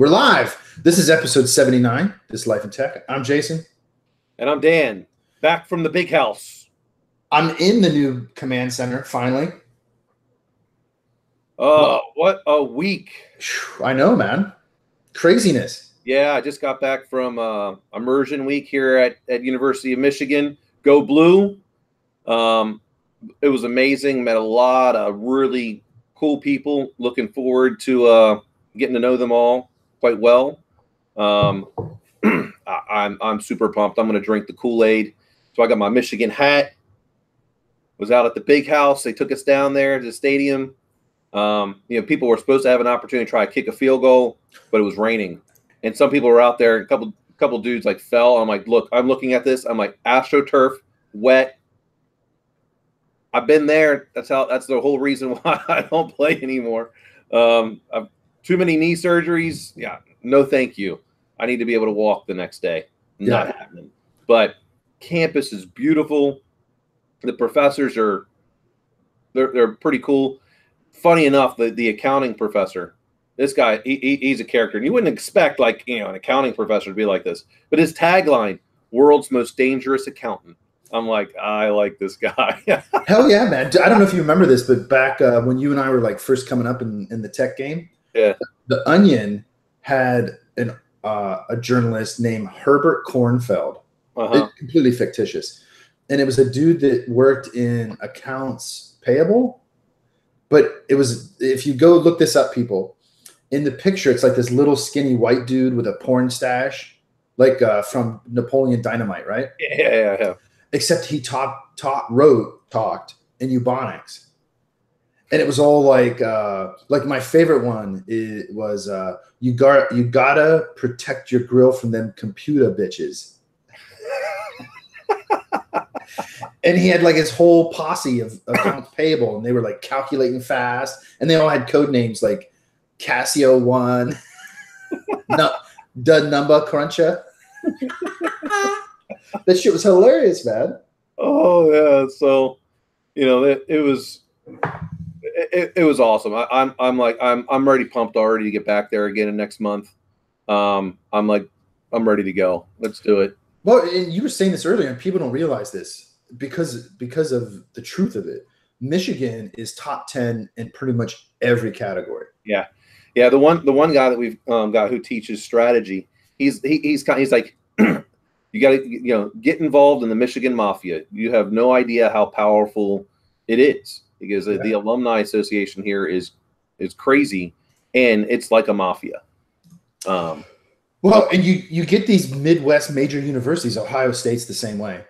We're live. This is episode 79, This Life in Tech. I'm Jason. And I'm Dan, back from the big house. I'm in the new command center, finally. Oh, what a week. I know, man. Craziness. Yeah, I just got back from immersion week here at University of Michigan. Go Blue. It was amazing. Met a lot of really cool people. Looking forward to getting to know them all quite well. I'm super pumped. I'm going to drink the Kool-Aid. So I got my Michigan hat. Was out at the big house. They took us down there to the stadium. People were supposed to have an opportunity to try to kick a field goal, but it was raining. And some people were out there. A couple dudes like fell. I'm like, look, I'm looking at this. I'm like, AstroTurf, wet. I've been there. That's the whole reason why I don't play anymore. I've too many knee surgeries. Yeah, no, thank you. I need to be able to walk the next day. Not happening. But campus is beautiful. The professors they're pretty cool. Funny enough, the accounting professor, this guy, he's a character, and you wouldn't expect an accounting professor to be like this. But his tagline, "World's most dangerous accountant." I'm like, I like this guy. Hell yeah, man! I don't know if you remember this, but back when you and I were first coming up in the tech game, yeah, the Onion had a journalist named Herbert Kornfeld. Completely fictitious. And it was a dude that worked in accounts payable. But it was, if you go look this up, people, in the picture, it's like this little skinny white dude with a porn stash, from Napoleon Dynamite, right? Yeah. Except he talked in Ebonics. And it was all like my favorite one was you gotta protect your grill from them computer bitches. And he had his whole posse of accounts payable, and they were calculating fast, and they all had code names like Casio 1, the number cruncher. That shit was hilarious, man. Oh yeah, so it was awesome. I'm already pumped already to get back there again in next month. I'm ready to go. Let's do it. Well, and you were saying this earlier, and people don't realize this because of the truth of it. Michigan is top 10 in pretty much every category. Yeah. The one guy that we've got who teaches strategy, he's like, you got to get involved in the Michigan Mafia. You have no idea how powerful it is, because the alumni association here is crazy, and it's like a mafia. Well, and you get these Midwest major universities. Ohio State's the same way,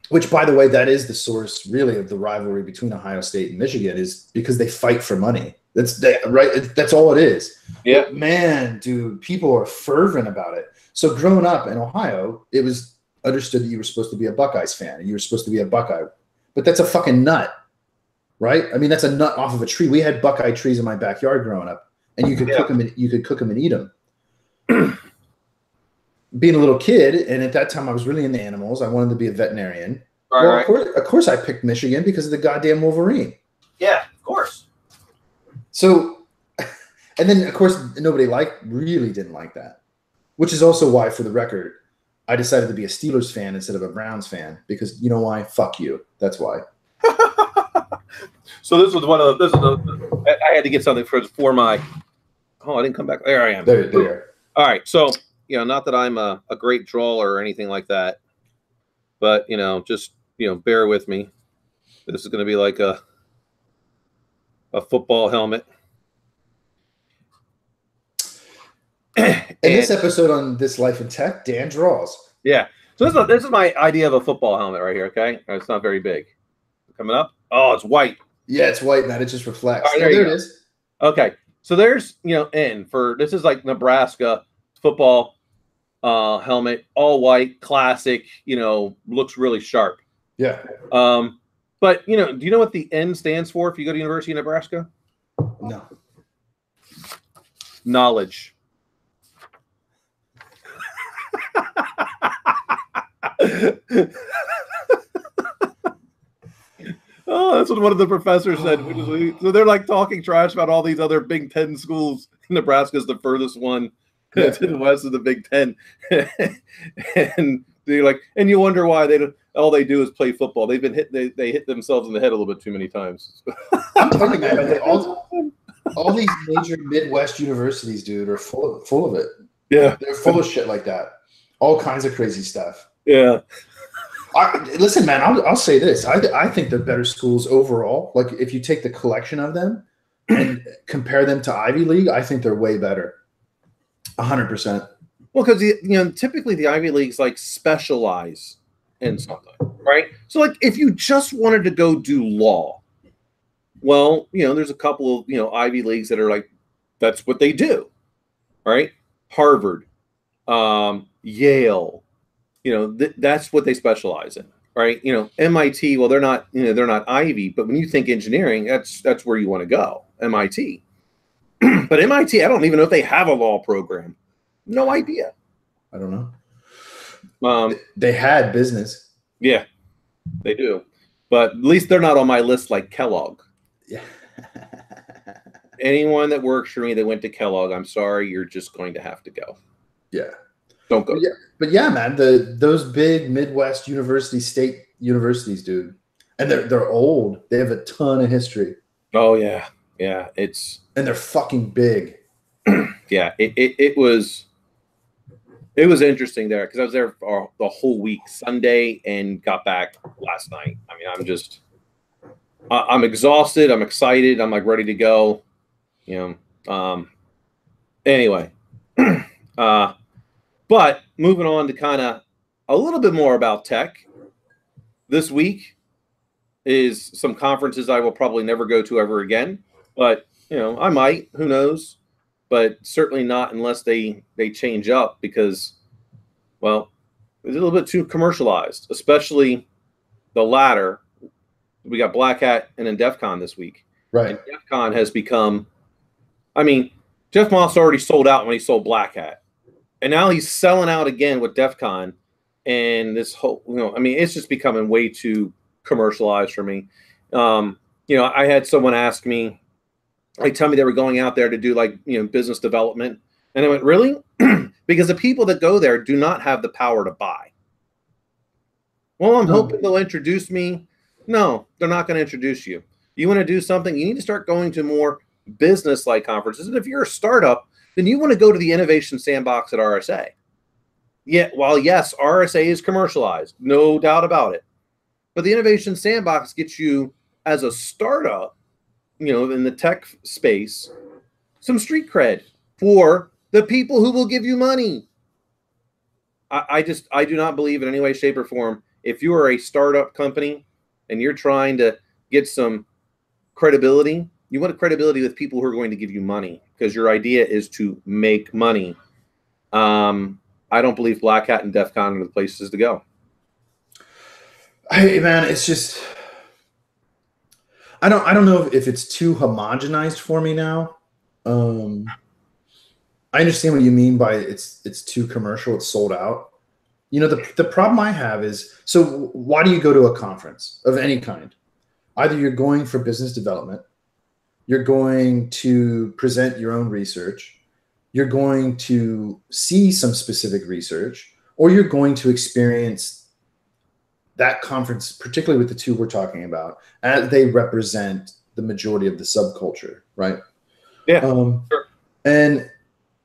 which, by the way, that is the source really of the rivalry between Ohio State and Michigan, is because they fight for money. That's all it is. Yeah, but man, dude, people are fervent about it. So growing up in Ohio, it was understood that you were supposed to be a Buckeyes fan and you were supposed to be a Buckeye, but that's a fucking nut, right? I mean, that's a nut off of a tree. We had Buckeye trees in my backyard growing up, and you could cook them. You could cook them and eat them. Being a little kid, and at that time I was really into animals. I wanted to be a veterinarian. Right. Of course I picked Michigan because of the goddamn Wolverine. Yeah, of course. So, and then of course nobody really didn't like that, which is also why, for the record, I decided to be a Steelers fan instead of a Browns fan, because you know why? Fuck you. That's why. So this was I had to get something for my. Oh, I didn't come back. There I am. There. All right, so. Not that I'm a great drawer or anything like that, but, just, bear with me. This is going to be like a football helmet. In this episode on This Life in Tech, Dan draws. Yeah. So this is my idea of a football helmet right here, okay? It's not very big. Coming up. Oh, it's white. Yeah, it's white, man. It just reflects. Right, there it is. Okay. So there's, this is like Nebraska football helmet, all white, classic, looks really sharp. Yeah. But, do you know what the N stands for if you go to University of Nebraska? No. Knowledge. Oh, that's what one of the professors said. So they're talking trash about all these other Big Ten schools. Nebraska's the furthest one Yeah. to the west of the Big Ten, and they're like, and you wonder why they don't. All they do is play football. They've been hit. They hit themselves in the head a little bit too many times. I'm telling you, man, all these major Midwest universities, dude, are full of it. Yeah, they're full of shit like that. All kinds of crazy stuff. Yeah. Listen, man, I'll say this. I think they're better schools overall. Like, if you take the collection of them and compare them to Ivy League, I think they're way better. 100%. Well, because typically the Ivy Leagues like specialize in something, right? So, like, if you just wanted to go do law, well, there's a couple of Ivy Leagues that are like, that's what they do, right? Harvard, Yale, that's what they specialize in, right? MIT, well, they're not Ivy, but when you think engineering, that's where you want to go, MIT. But MIT, I don't even know if they have a law program. No idea. I don't know. They had business. Yeah, they do. But at least they're not on my list like Kellogg. Yeah. Anyone that works for me that went to Kellogg, I'm sorry, you're just going to have to go. Yeah. Don't go. But yeah, man, those big Midwest state universities, dude. And they're old. They have a ton of history. Oh yeah. Yeah. And they're fucking big. Yeah. It was interesting there because I was there for the whole week, Sunday, and got back last night. I mean, I'm exhausted. I'm excited. I'm like ready to go. Anyway, but moving on to kind of a little bit more about tech. This week is some conferences I will probably never go to ever again, but I might. Who knows? But certainly not unless they change up because, well, it's a little bit too commercialized, especially the latter. We got Black Hat and then DEF CON this week. Right. And DEF CON has become, Jeff Moss already sold out when he sold Black Hat. And now he's selling out again with DEF CON. And this whole, it's just becoming way too commercialized for me. I had someone ask me, tell me they were going out there to do business development. And I went, really? Because the people that go there do not have the power to buy. Well, I'm hoping they'll introduce me. No, they're not going to introduce you. You want to do something, you need to start going to more business-like conferences. And if you're a startup, then you want to go to the Innovation Sandbox at RSA. Yeah, while yes, RSA is commercialized, no doubt about it. But the Innovation Sandbox gets you, as a startup, in the tech space, some street cred for the people who will give you money. I do not believe in any way, shape, or form, if you are a startup company and you're trying to get some credibility, you want credibility with people who are going to give you money because your idea is to make money. I don't believe Black Hat and DEF CON are the places to go. Hey, man, it's just I don't know if it's too homogenized for me now. I understand what you mean by it's too commercial, it's sold out. The problem I have is, so why do you go to a conference of any kind? Either you're going for business development, you're going to present your own research, you're going to see some specific research, or you're going to experience that conference, particularly with the two we're talking about, as they represent the majority of the subculture, right? Yeah. Sure. And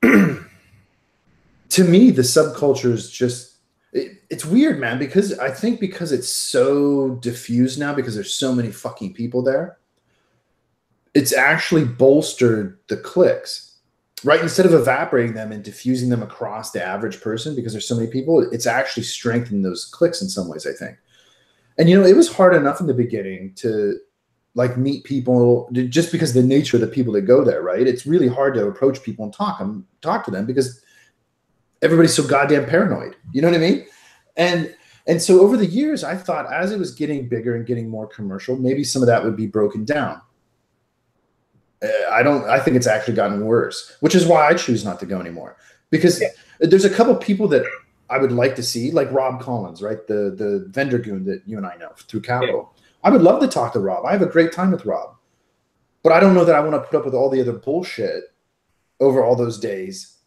to me, the subculture is just, it's weird, man, because I think because it's so diffused now, because there's so many fucking people there, it's actually bolstered the clicks, right? Instead of evaporating them and diffusing them across the average person because there's so many people, it's actually strengthened those clicks in some ways, I think. And, it was hard enough in the beginning to meet people just because of the nature of the people that go there, right? It's really hard to approach people and talk to them because everybody's so goddamn paranoid. You know what I mean? And so over the years, I thought as it was getting bigger and getting more commercial, maybe some of that would be broken down. I think it's actually gotten worse, which is why I choose not to go anymore. Because there's a couple people that I would like to see, like Rob Collins, right? The vendor goon that you and I know through Capital. Yeah. I would love to talk to Rob. I have a great time with Rob. But I don't know that I want to put up with all the other bullshit over all those days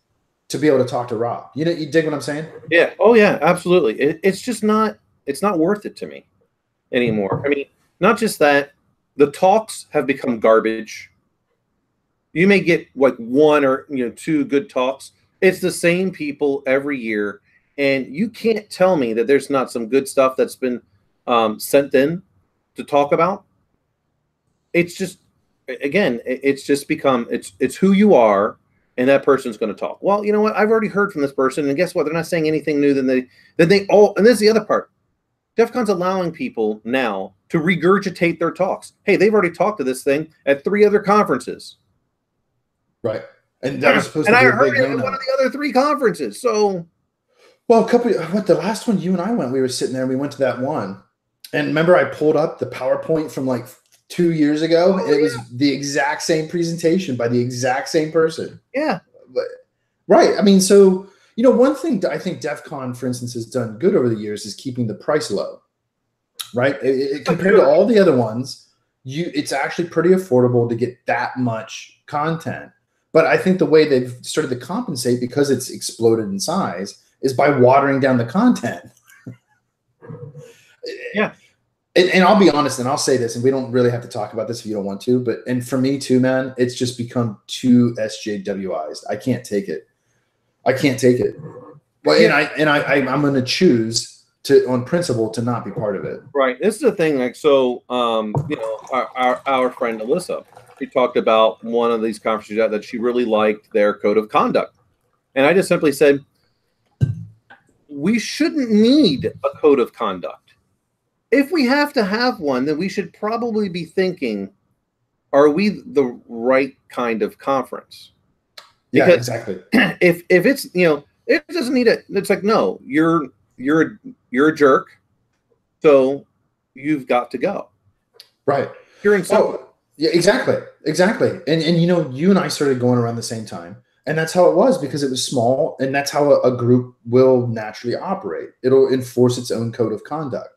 to be able to talk to Rob. You know, you dig what I'm saying? Yeah. Oh yeah, absolutely. It's just not, it's not worth it to me anymore. I mean, not just that, the talks have become garbage. You may get like one or, you know, two good talks. It's the same people every year. And you can't tell me that there's not some good stuff that's been sent in to talk about. It's just, again, it's just become, it's who you are, and that person's going to talk. Well, you know what? I've already heard from this person, and guess what? They're not saying anything new. And this is the other part. DEF CON's allowing people now to regurgitate their talks. Hey, they've already talked to this thing at 3 other conferences. Right. And that was supposed to be I heard it at one of the other 3 conferences. So, well, the last one you and I went, we were sitting there and we went to that one. And remember, I pulled up the PowerPoint from like 2 years ago. It was the exact same presentation by the exact same person. Yeah. But, right. I mean, so, you know, one thing I think DEF CON, for instance, has done good over the years is keeping the price low. Right. Compared to all the other ones, it's actually pretty affordable to get that much content. But I think the way they've started to compensate, because it's exploded in size, is by watering down the content. Yeah. And I'll be honest, and I'll say this, and we don't really have to talk about this if you don't want to, and for me too, man, it's just become too SJWized. I can't take it. Well, yeah. I'm going to choose on principle to not be part of it. Right. This is the thing. Like, so, you know, our friend Alyssa, she talked about one of these conferences that she really liked their code of conduct. And I just simply said, we shouldn't need a code of conduct. If we have to have one, then we should probably be thinking, are we the right kind of conference? Because yeah, exactly. If it's, you know, it doesn't need it. It's like, no, you're a jerk, so you've got to go. Right. You're in something. Oh, yeah, exactly. And you know, you and I started going around the same time. And that's how it was, because it was small, and that's how a group will naturally operate. It'll enforce its own code of conduct.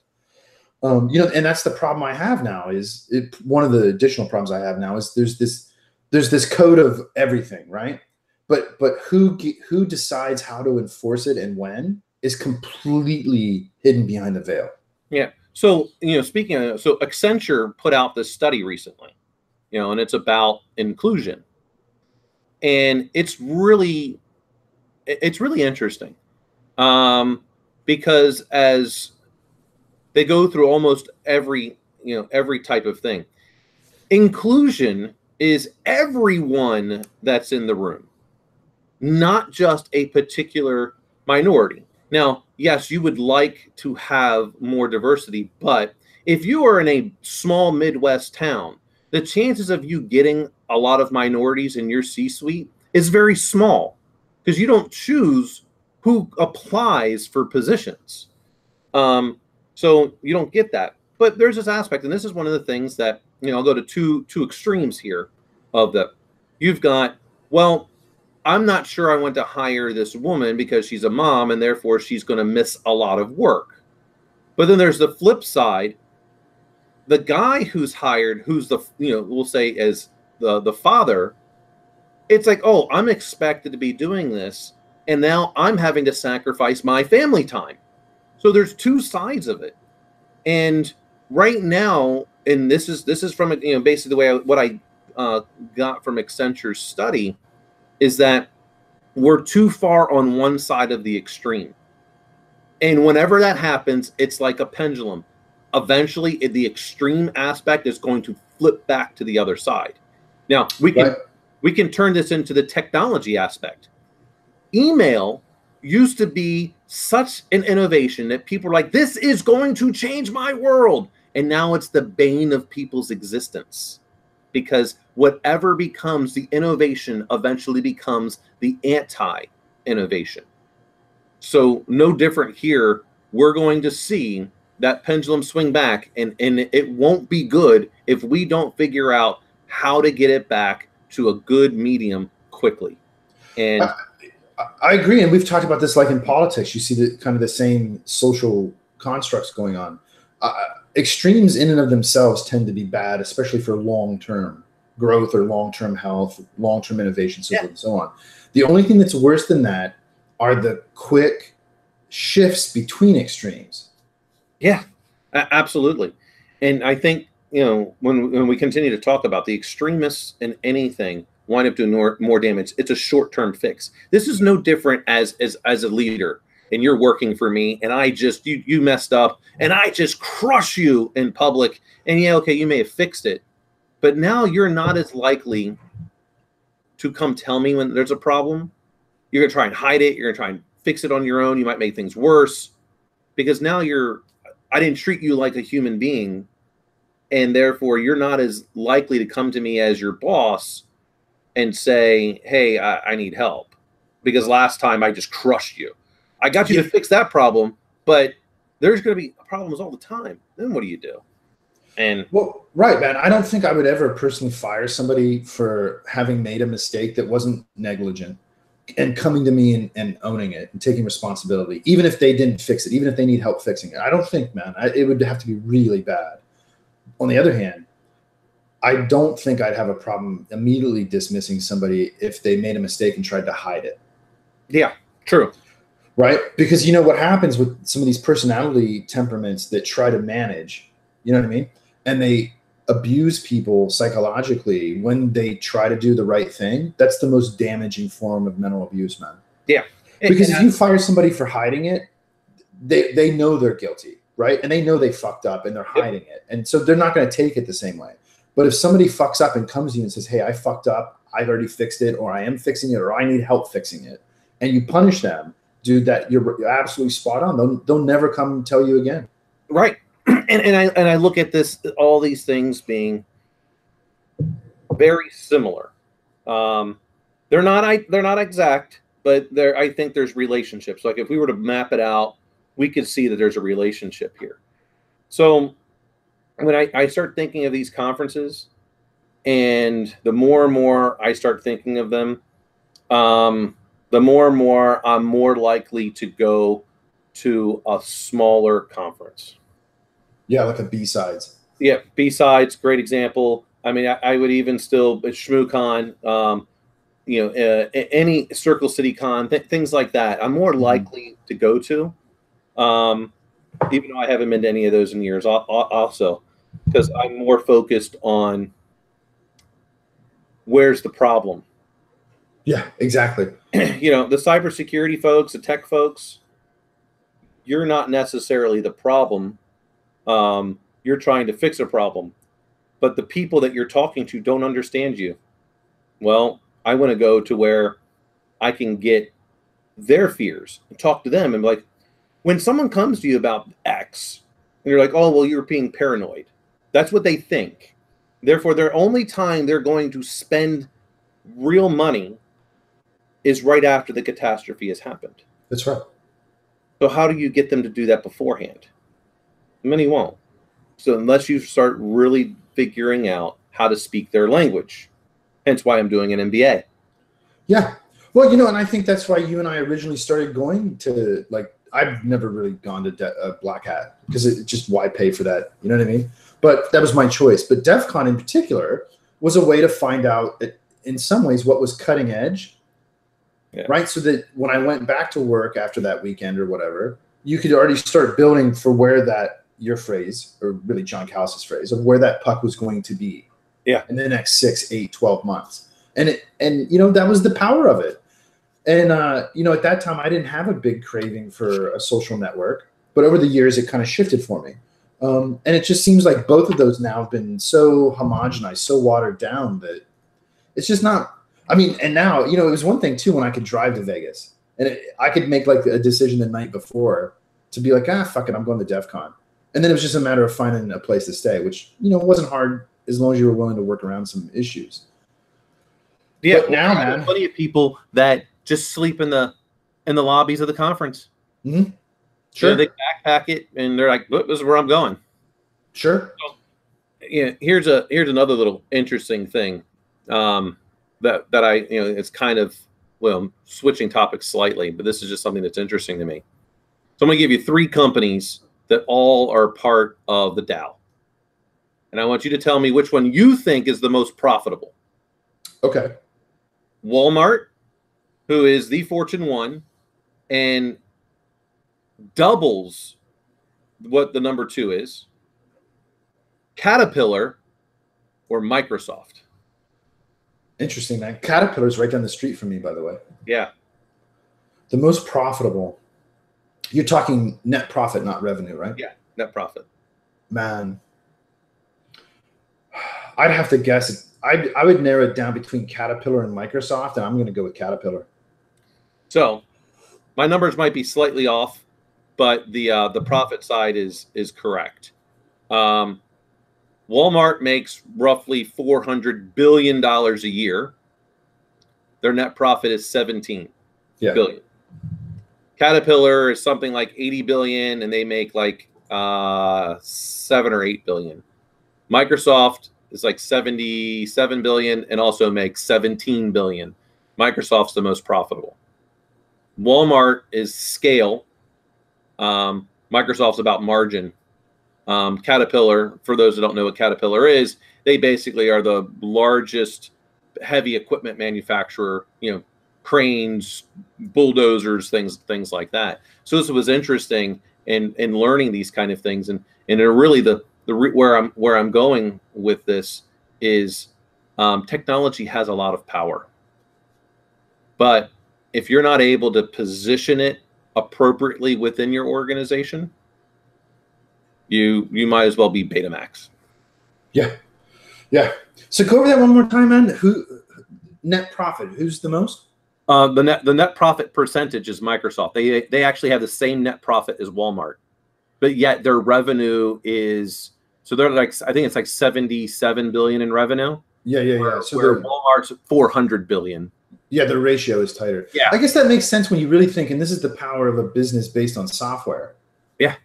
You know, and that's the problem I have now. One of the additional problems I have now is there's this code of everything, right? But who decides how to enforce it and when is completely hidden behind the veil. Yeah. So, you know, speaking of, so Accenture put out this study recently, you know, and it's about inclusion. And it's really interesting, because as they go through almost every type of thing, inclusion is everyone that's in the room, not just a particular minority. Now, yes, you would like to have more diversity, but if you are in a small Midwest town, the chances of you getting a lot of minorities in your C-suite is very small, because you don't choose who applies for positions. So you don't get that. But there's this aspect, and this is one of the things that, you know, I'll go to two extremes here of that. You've got, well, I'm not sure I want to hire this woman because she's a mom and therefore she's going to miss a lot of work. But then there's the flip side. The guy who's hired, who's the, you know, we'll say as the father, it's like, oh, I'm expected to be doing this, and now I'm having to sacrifice my family time. So there's two sides of it. And right now, and this is from, you know, basically the way what I got from Accenture's study is that we're too far on one side of the extreme. And whenever that happens, it's like a pendulum. Eventually, the extreme aspect is going to flip back to the other side. Now, we can turn this into the technology aspect. Email used to be such an innovation that people are like, this is going to change my world. And now it's the bane of people's existence, because whatever becomes the innovation eventually becomes the anti-innovation. So no different here. We're going to see that pendulum swing back, and it won't be good if we don't figure out how to get it back to a good medium quickly. And I agree. And we've talked about this, like in politics, you see the kind of the same social constructs going on. Extremes in and of themselves tend to be bad, especially for long term. growth or long-term health, long-term innovation, so forth and so on. The only thing that's worse than that are the quick shifts between extremes. Yeah, absolutely. And I think, when we continue to talk about the extremists in anything wind up doing more damage, it's a short-term fix. This is no different as a leader, and you're working for me, and I just, you messed up, and I just crush you in public, and okay, you may have fixed it, but now you're not as likely to come tell me when there's a problem. You're going to try and hide it. You're going to try and fix it on your own. You might make things worse because now I didn't treat you like a human being, and therefore you're not as likely to come to me as your boss and say, hey, I need help, because last time I just crushed you. I got you to fix that problem, but there's going to be problems all the time. Then what do you do? And well, right, man. I don't think I would ever personally fire somebody for having made a mistake that wasn't negligent and coming to me and owning it and taking responsibility, even if they didn't fix it, even if they need help fixing it. I don't think, man, it would have to be really bad. On the other hand, I don't think I'd have a problem immediately dismissing somebody if they made a mistake and tried to hide it. Yeah, true. Right? Because what happens with some of these personality temperaments that try to manage, you know what I mean? And they abuse people psychologically when they try to do the right thing. That's the most damaging form of mental abuse, man. Yeah. Because if you fire somebody for hiding it, they know they're guilty, right? And they know they fucked up and they're hiding it. And so they're not going to take it the same way. But if somebody fucks up and comes to you and says, hey, I fucked up, I've already fixed it, or I am fixing it, or I need help fixing it, and you punish them, dude, that you're absolutely spot on. They'll never come tell you again. Right. And I look at all these things being very similar. They're not exact, but I think there's relationships. Like if we were to map it out, we could see that there's a relationship here. So when I start thinking of these conferences, and the more and more I start thinking of them, the more and more I'm more likely to go to a smaller conference. Yeah, like a B-Sides. Yeah, B-Sides, great example. I mean, I would even still ShmooCon, any Circle City Con, things like that. I'm more likely to go to, even though I haven't been to any of those in years. Also, because I'm more focused on where's the problem. Yeah, exactly. The cybersecurity folks, the tech folks, you're not necessarily the problem. You're trying to fix a problem, but the people that you're talking to don't understand you. Well, I want to go to where I can get their fears and talk to them and be like, when someone comes to you about X and you're like, oh, well, you're being paranoid. That's what they think. Therefore, their only time they're going to spend real money is right after the catastrophe has happened. That's right. So how do you get them to do that beforehand? Many won't. So unless you start really figuring out how to speak their language, hence why I'm doing an MBA. Yeah. Well, and I think that's why you and I originally started going to, I've never really gone to Black Hat because it just, why pay for that? You know what I mean? But that was my choice. But DEF CON in particular was a way to find out, in some ways, what was cutting edge. Yeah. Right. So that when I went back to work after that weekend or whatever, you could already start building for where your phrase, or really John Callis' phrase, of where that puck was going to be. Yeah. In the next 6, 8, 12 months. And that was the power of it. And, at that time, I didn't have a big craving for a social network. But over the years, it kind of shifted for me. And it just seems like both of those now have been so homogenized, so watered down that it's just not. I mean, and now, it was one thing, too, when I could drive to Vegas. And I could make, a decision the night before to be like, fuck it, I'm going to DEF CON. And then it was just a matter of finding a place to stay, which, wasn't hard as long as you were willing to work around some issues. Yeah, but now, man, plenty of people that just sleep in the lobbies of the conference. Mm-hmm. Sure. They backpack it, and they're like, "This is where I'm going." Sure. So, here's another little interesting thing that I it's kind of switching topics slightly, but this is just something that's interesting to me. So I'm going to give you 3 companies that all are part of the Dow. and I want you to tell me which one you think is the most profitable. Okay. Walmart, who is the Fortune 1 and doubles what the number 2 is. Caterpillar or Microsoft. Interesting, man. Caterpillar's right down the street from me, by the way. Yeah. The most profitable. You're talking net profit, not revenue, right? Yeah, net profit. Man, I'd have to guess. I would narrow it down between Caterpillar and Microsoft, and I'm going to go with Caterpillar. So, my numbers might be slightly off, but the profit side is correct. Walmart makes roughly $400 billion a year. Their net profit is 17 billion. Caterpillar is something like 80 billion, and they make like 7 or 8 billion. Microsoft is like 77 billion and also makes 17 billion. Microsoft's the most profitable. Walmart is scale. Microsoft's about margin. Caterpillar, for those that don't know what Caterpillar is, they basically are the largest heavy equipment manufacturer, you know, cranes, bulldozers, things like that. So this was interesting in learning these kind of things, and really where I'm going with this is technology has a lot of power, but if you're not able to position it appropriately within your organization, you might as well be Betamax. Yeah. So go over that one more time, man. Who net profit? Who's the most? The net profit percentage is Microsoft. They actually have the same net profit as Walmart, but yet their revenue is, so they're like, I think it's like 77 billion in revenue. Yeah. So where Walmart's 400 billion. Yeah, the ratio is tighter. Yeah, I guess that makes sense when you really think, and this is the power of a business based on software. Yeah.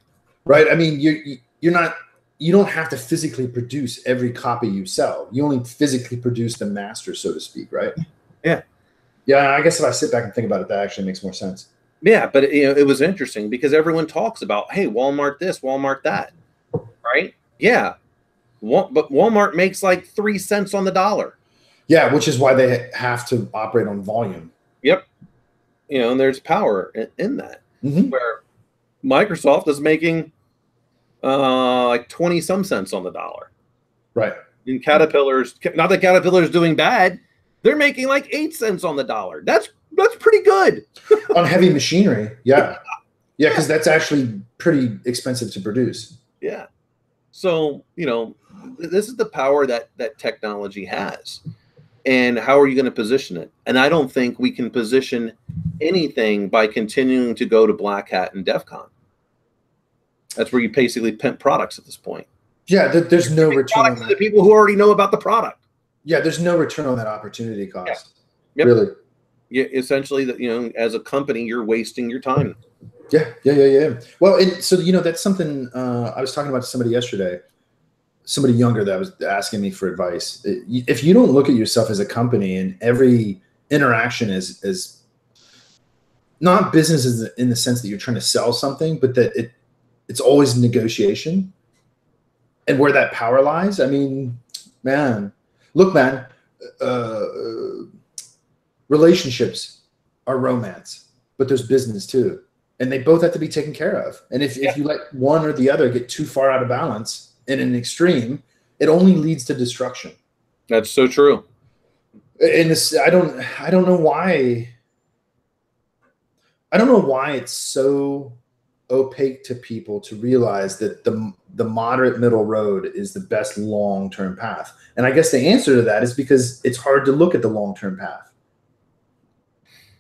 Right. I mean, you don't have to physically produce every copy you sell. You only physically produce the master, so to speak. Right. Yeah. Yeah. I guess if I sit back and think about it, that actually makes more sense. Yeah, but it was interesting because everyone talks about, hey, Walmart this, Walmart that, right? Yeah, but Walmart makes like 3 cents on the dollar. Yeah, which is why they have to operate on volume. Yep. And there's power in that. Mm-hmm. Where Microsoft is making like 20 some cents on the dollar. Right. And Caterpillar's, not that Caterpillar's doing bad, they're making like 8 cents on the dollar. That's pretty good. On heavy machinery. Yeah. Yeah, because that's actually pretty expensive to produce. Yeah. So, this is the power that technology has. And how are you going to position it? And I don't think we can position anything by continuing to go to Black Hat and DEF CON. That's where you basically pimp products at this point. Yeah, there's no return on that. The people who already know about the product. Yeah, there's no return on that opportunity cost. Yeah. Yep. Really. Yeah, essentially, that as a company, you're wasting your time. Yeah. Well, and so that's something I was talking about to somebody yesterday. Somebody younger that was asking me for advice. If you don't look at yourself as a company and every interaction is not business in the sense that you're trying to sell something, but that it's always negotiation and where that power lies. I mean, man, look, man, relationships are romance, but there's business too. And they both have to be taken care of. And if you let one or the other get too far out of balance in an extreme, it only leads to destruction. That's so true. And I don't know why. I don't know why it's so opaque to people to realize that the moderate middle road is the best long-term path. And I guess the answer to that is because it's hard to look at the long-term path.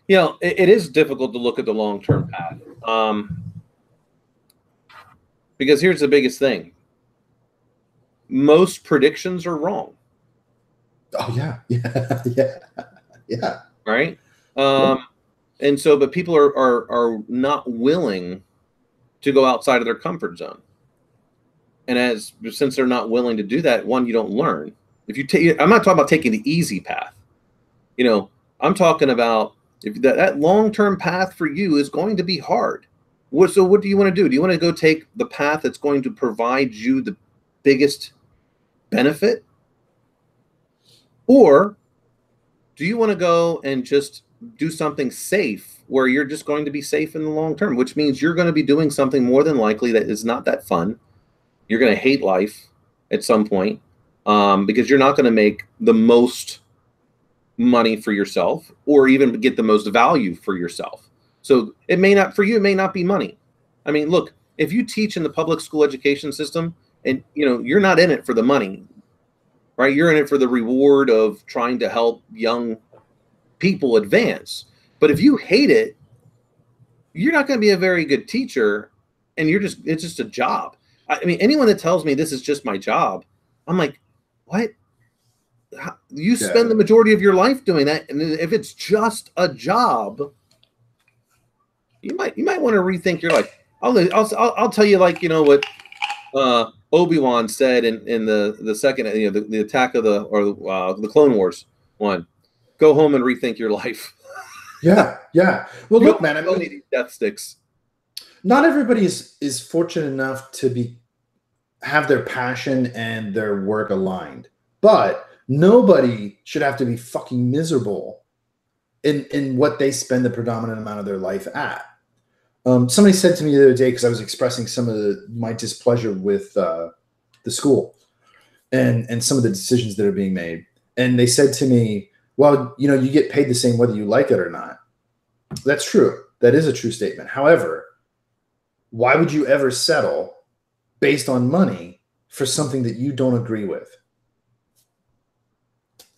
It is difficult to look at the long-term path. Because here's the biggest thing. Most predictions are wrong. Oh yeah. Right. And so, but people are not willing to go outside of their comfort zone. And since they're not willing to do that, one, you don't learn. I'm not talking about taking the easy path. I'm talking about if that long-term path for you is going to be hard. So what do you want to do? Do you want to go take the path that's going to provide you the biggest benefit? Or do you want to go and just do something safe where you're just going to be safe in the long term, which means you're going to be doing something more than likely that is not that fun. You're going to hate life at some point because you're not going to make the most money for yourself or even get the most value for yourself. So it may not, for you, it may not be money. I mean, look, if you teach in the public school education system and, you know, you're not in it for the money, right? You're in it for the reward of trying to help young people advance. But if you hate it, you're not going to be a very good teacher, and it's just a job. I mean, anyone that tells me this is just my job, I'm like, what? You spend the majority of your life doing that, and if it's just a job, you might want to rethink your life. I'll tell you, like, you know what Obi-Wan said in the second, you know, the attack of the Clone Wars one. Go home and rethink your life. Yeah. Well, look, man, I mean, death sticks. Not everybody is fortunate enough to have their passion and their work aligned, but nobody should have to be fucking miserable in what they spend the predominant amount of their life at. Somebody said to me the other day, because I was expressing some of my displeasure with the school and some of the decisions that are being made, and they said to me, well, you know, you get paid the same whether you like it or not. That's true. That is a true statement. However, why would you ever settle based on money for something that you don't agree with?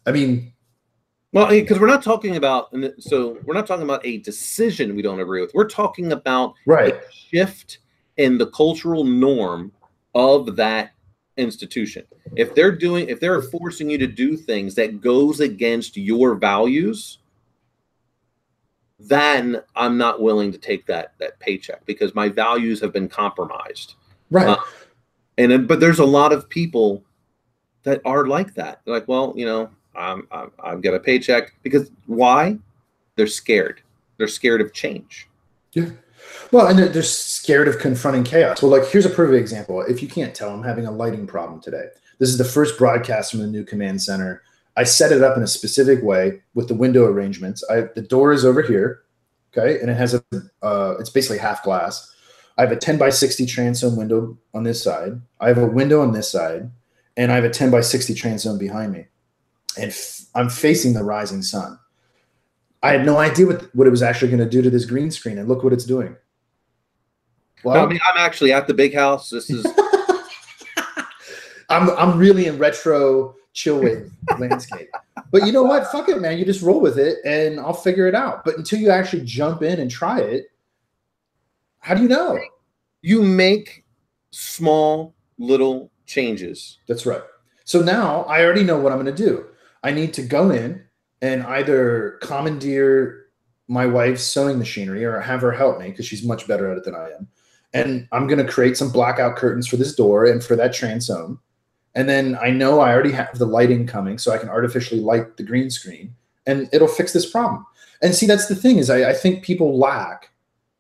I mean, well, because we're not talking about a decision we don't agree with. We're talking about a shift in the cultural norm of that institution. If they're forcing you to do things that goes against your values, then I'm not willing to take that paycheck because my values have been compromised. Right. But there's a lot of people that are like that. They're like, well, you know, I've got a paycheck because why? They're scared. They're scared of change. Yeah. Well, and they're scared of confronting chaos. Well, like, here's a perfect example. If you can't tell, I'm having a lighting problem today. This is the first broadcast from the new command center. I set it up in a specific way with the window arrangements. The door is over here, okay, and it has it's basically half glass. I have a 10 by 60 transom window on this side. I have a window on this side, and I have a 10 by 60 transom behind me. And I'm facing the rising sun. I had no idea what it was actually going to do to this green screen, and look what it's doing. Well, I mean, I'm actually at the big house. This is. I'm really in retro chill wave landscape. But you know what? Fuck it, man. You just roll with it, and I'll figure it out. But until you actually jump in and try it, how do you know? You make small little changes. That's right. So now I already know what I'm going to do. I need to go in and either commandeer my wife's sewing machinery or have her help me because she's much better at it than I am. And I'm going to create some blackout curtains for this door and for that transom. And then I know I already have the lighting coming, so I can artificially light the green screen, and it'll fix this problem. And see, that's the thing is I think people lack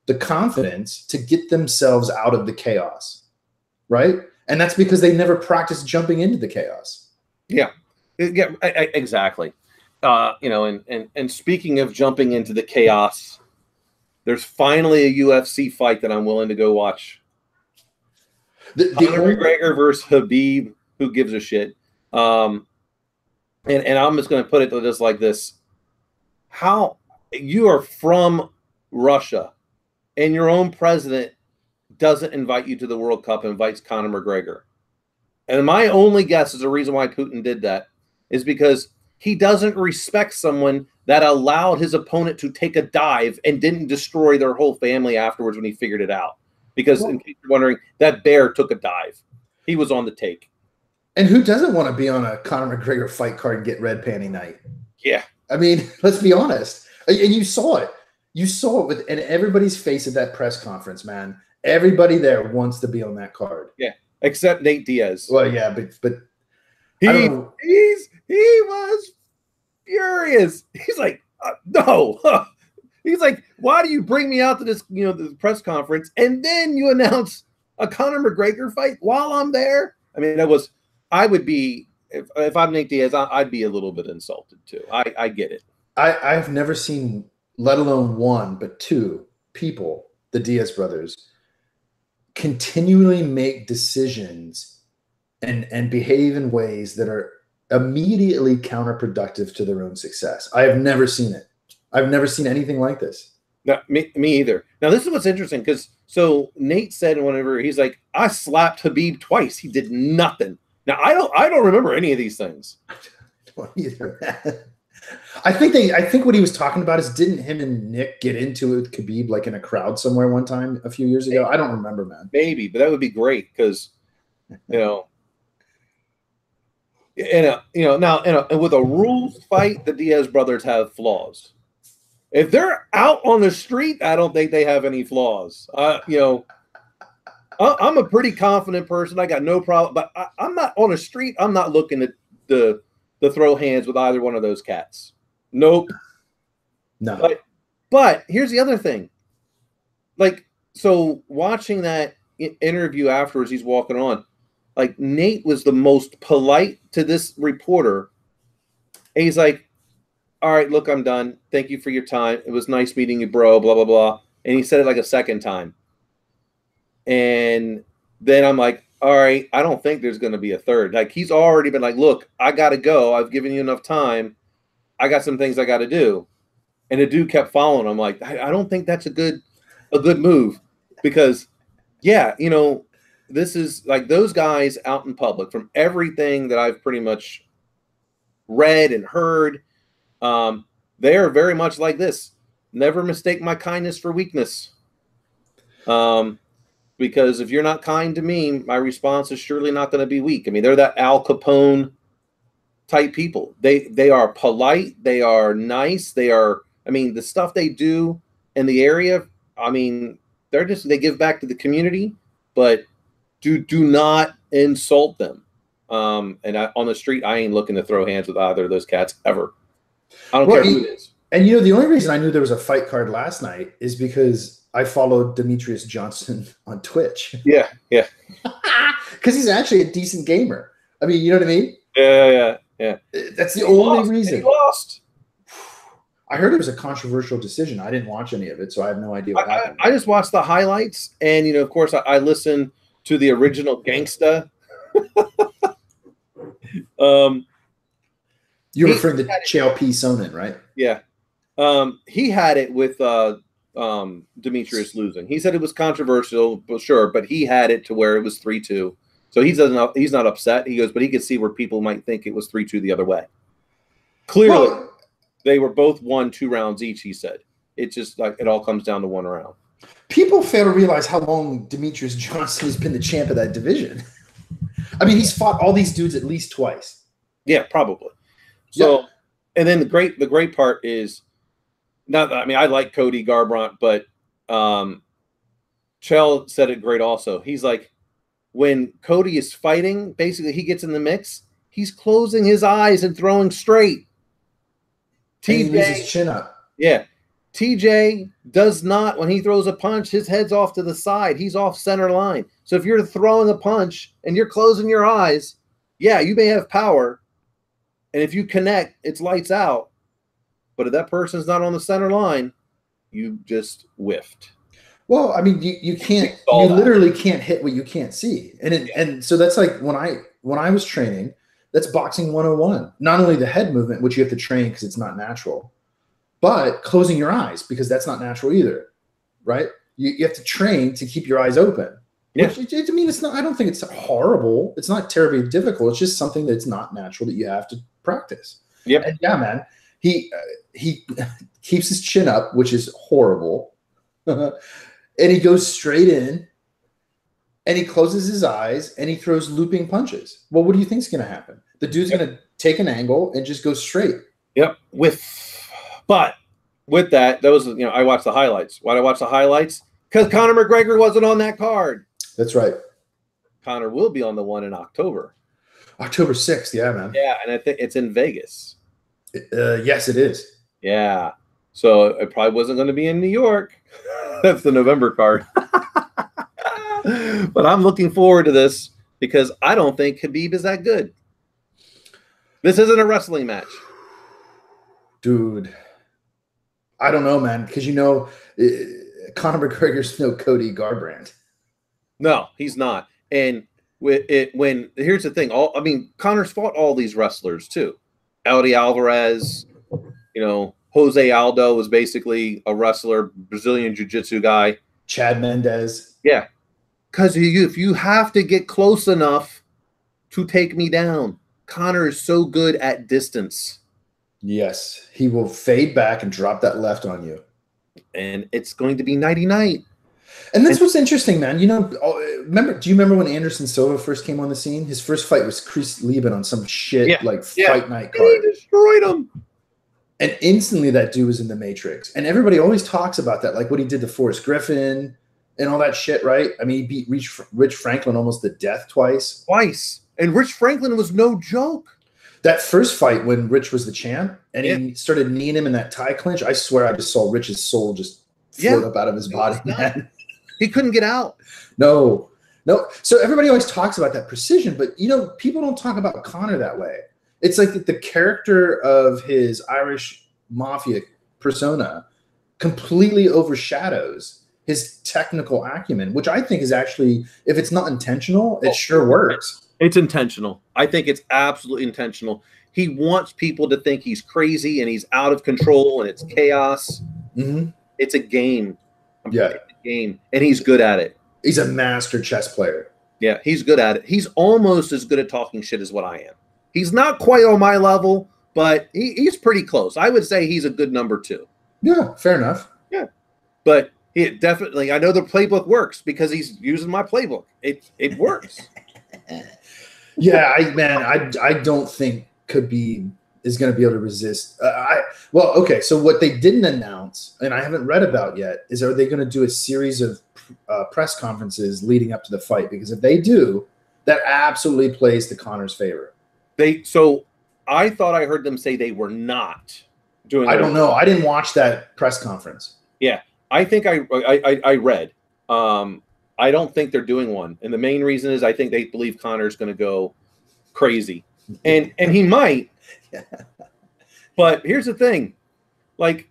the confidence to get themselves out of the chaos, right? And that's because they never practiced jumping into the chaos. Yeah, exactly. You know, and speaking of jumping into the chaos, there's finally a UFC fight that I'm willing to go watch. Conor McGregor versus Khabib. Who gives a shit? And I'm just going to put it just like this: how you are from Russia, and your own president doesn't invite you to the World Cup, invites Conor McGregor. And my only guess is the reason why Putin did that is because he doesn't respect someone that allowed his opponent to take a dive and didn't destroy their whole family afterwards when he figured it out. Because in case you're wondering, that bear took a dive. He was on the take. And who doesn't want to be on a Conor McGregor fight card and get red panty night? Yeah. I mean, let's be honest. And you saw it. You saw it in everybody's face at that press conference, man. Everybody there wants to be on that card. Yeah, except Nate Diaz. Well, yeah, but he was furious. He's like, no. He's like, why do you bring me out to this, you know, the press conference, and then you announce a Conor McGregor fight while I'm there? I mean, I would be if I'm Nate Diaz, I'd be a little bit insulted too. I get it. I've never seen, let alone one, but two people, the Diaz brothers, continually make decisions and behave in ways that are immediately counterproductive to their own success. I have never seen it. I've never seen anything like this. No, me either. Now, this is what's interesting because Nate said whenever he's like, I slapped Khabib twice. He did nothing. Now, I don't remember any of these things. I don't either. I think what he was talking about is, didn't him and Nick get into it with Khabib like in a crowd somewhere one time a few years ago? I don't remember, man. Maybe, but that would be great because, now with a rules fight, the Diaz brothers have flaws. If they're out on the street, I don't think they have any flaws. I'm a pretty confident person. I got no problem, but I'm not on the street. I'm not looking to throw hands with either one of those cats. Nope. No. But here's the other thing. So watching that interview afterwards, he's walking on. Nate was the most polite to this reporter. And he's like, all right, look, I'm done. Thank you for your time. It was nice meeting you, bro, blah, blah, blah. And he said it like a second time. And then I'm like, all right, I don't think there's going to be a third. He's already been like, look, I got to go. I've given you enough time. I got some things I got to do. And the dude kept following. I'm like, I don't think that's a good move because, yeah, this is like those guys out in public, from everything that I've pretty much read and heard, they are very much like this. Never mistake my kindness for weakness. Because if you're not kind to me, my response is surely not going to be weak. I mean, they're that Al Capone type people. They are polite. They are nice. The stuff they do in the area, they give back to the community, but do not insult them. On the street, I ain't looking to throw hands with either of those cats ever. I don't care who it is. And the only reason I knew there was a fight card last night is because I followed Demetrius Johnson on Twitch. Yeah. Because he's actually a decent gamer. I mean, you know what I mean? Yeah. That's the only reason. He lost. I heard it was a controversial decision. I didn't watch any of it, so I have no idea what happened. I just watched the highlights, and of course, I listened to the original Gangsta. You're referring to Chael P. Sonnen, right? Yeah. He had it with Demetrius losing. He said it was controversial, sure, but he had it to where it was 3-2. So he's not upset. He goes, but he could see where people might think it was 3-2 the other way. Clearly, they were both won 2 rounds each, he said. It's just like it all comes down to 1 round. People fail to realize how long Demetrius Johnson has been the champ of that division. I mean, he's fought all these dudes at least twice. Yeah, probably. So, and then the great part is, I like Cody Garbrandt, but Chael said it great also. He's like, when Cody is fighting, basically he gets in the mix, he's closing his eyes and throwing straight. TJ leaves his chin up. Yeah. TJ does not, when he throws a punch, his head's off to the side. He's off center line. So if you're throwing a punch and you're closing your eyes, yeah, you may have power. And if you connect, it's lights out. But if that person's not on the center line, you just whiffed. Well, I mean, you can't. You literally can't hit what you can't see, and so that's like when I was training. That's boxing 101. Not only the head movement, which you have to train because it's not natural, but closing your eyes because that's not natural either, right? You have to train to keep your eyes open. Yeah. Which, I mean, it's not. I don't think it's horrible. It's not terribly difficult. It's just something that's not natural that you have to practice. Yep. And yeah, man, he keeps his chin up, which is horrible, and he goes straight in, and he closes his eyes, and he throws looping punches. Well, what do you think is going to happen? The dude's going to take an angle and just go straight. Yep. But with that was I watched the highlights. Why did I watch the highlights? Because Conor McGregor wasn't on that card. That's right. Conor will be on the one in October. October 6th, yeah, man. Yeah, and I think it's in Vegas. Yes, it is. Yeah. So it probably wasn't going to be in New York. That's the November card. But I'm looking forward to this. because I don't think Khabib is that good. This isn't a wrestling match. Dude, I don't know, man, because Conor McGregor's no Cody Garbrandt. No, he's not. And here's the thing. Conor's fought all these wrestlers too. Eddie Alvarez, Jose Aldo was basically a wrestler, Brazilian jiu-jitsu guy. Chad Mendes. Yeah. Because if you have to get close enough to take me down, Conor is so good at distance. Yes. He will fade back and drop that left on you. And it's going to be nighty-night. And that's what's interesting, man. Do you remember when Anderson Silva first came on the scene? His first fight was Chris Lieben on some shit fight night card. And he destroyed him. And instantly that dude was in the Matrix. And everybody always talks about that, like what he did to Forrest Griffin and all that shit, right? I mean, he beat Rich Franklin almost to death twice. And Rich Franklin was no joke. That first fight when Rich was the champ and he started kneeing him in that tie clinch, I swear I just saw Rich's soul just float up out of his body, man. He couldn't get out. No. So everybody always talks about that precision, but people don't talk about Conor that way. It's like the character of his Irish mafia persona completely overshadows his technical acumen, which I think is actually, if it's not intentional, it sure works. It's intentional. I think it's absolutely intentional. He wants people to think he's crazy and he's out of control and it's chaos. Mm-hmm. It's a game. It's a game, and he's good at it. He's a master chess player. Yeah, he's good at it. He's almost as good at talking shit as what I am. He's not quite on my level, but he's pretty close. I would say he's a good number 2. Yeah, fair enough. Yeah, but I know the playbook works because he's using my playbook. It works. Yeah, I don't think Khabib is going to be able to resist. So what they didn't announce, and I haven't read about yet, is are they going to do a series of press conferences leading up to the fight? Because if they do, that absolutely plays to Conor's favor. So I thought I heard them say they were not doing. I don't know. I didn't watch that press conference. Yeah, I think I read. I don't think they're doing one, and the main reason is I think they believe Conor's going to go crazy, and he might. But here's the thing, like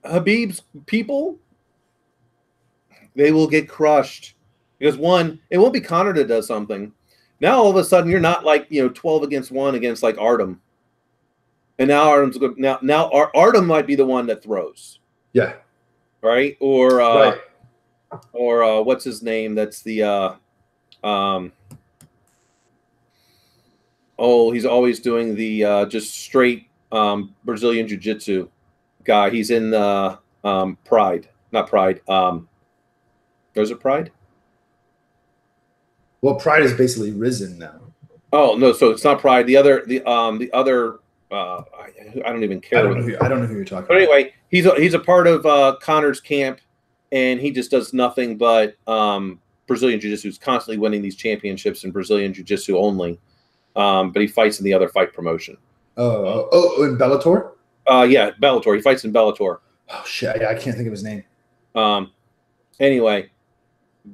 Khabib's people, they will get crushed because one, it won't be Conor that does something. Now all of a sudden you're not like 12 against 1 against like Artem, and now Artem's good. Now Artem might be the one that throws. Yeah. Right. Or what's his name? That's the he's always doing the just straight Brazilian jiu-jitsu guy. He's in the Pride, not Pride. There's a Pride. Well, Pride is basically risen now. Oh no, so it's not Pride. The other I don't even care. I don't know who you're talking about. But anyway, he's a part of Conor's camp, and he just does nothing but Brazilian jiu-jitsu. He's constantly winning these championships in Brazilian jiu-jitsu only. But he fights in the other fight promotion. In Bellator? Yeah, Bellator. He fights in Bellator. Oh shit! I can't think of his name. Anyway,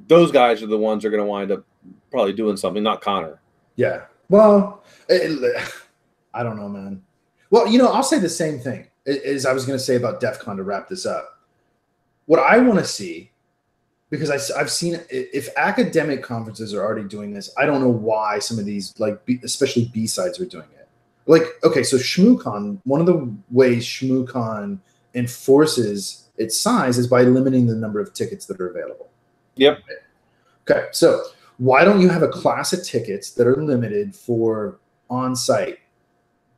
those guys are the ones that are going to wind up probably doing something, not Conor. Yeah. Well, I don't know, man. Well, I'll say the same thing as I was going to say about DEF CON to wrap this up. What I want to see, because I've seen, if academic conferences are already doing this, I don't know why some of these, especially B-sides, are doing it. Like, okay, so ShmooCon, one of the ways ShmooCon enforces its size is by limiting the number of tickets that are available. Yep. Okay, so why don't you have a class of tickets that are limited for on-site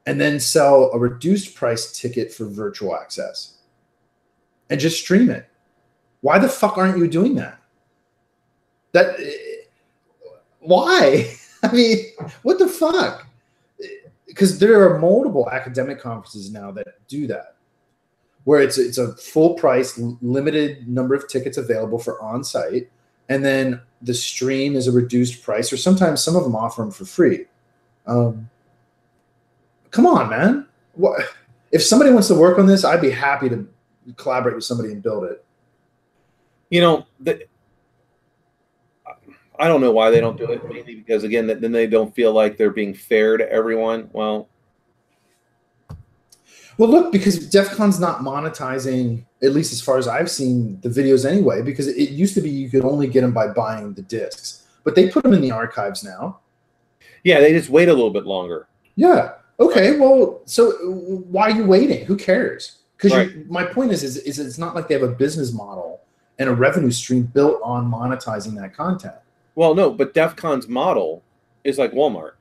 and then sell a reduced price ticket for virtual access and just stream it? Why the fuck aren't you doing that? Why? I mean, what the fuck? Because there are multiple academic conferences now that do that, where it's a full price, limited number of tickets available for on-site, and then the stream is a reduced price, or sometimes some of them offer them for free. Come on, man. What if somebody wants to work on this? I'd be happy to collaborate with somebody and build it. I don't know why they don't do it. Mainly because, again, then they don't feel like they're being fair to everyone. Well, look, because DEF CON's not monetizing, at least as far as I've seen the videos anyway, because it used to be you could only get them by buying the discs. But they put them in the archives now. Yeah, they just wait a little bit longer. Yeah. Okay, well, so why are you waiting? Who cares? Because my point is it's not like they have a business model and a revenue stream built on monetizing that content. Well, no, but DEF CON's model is like Walmart.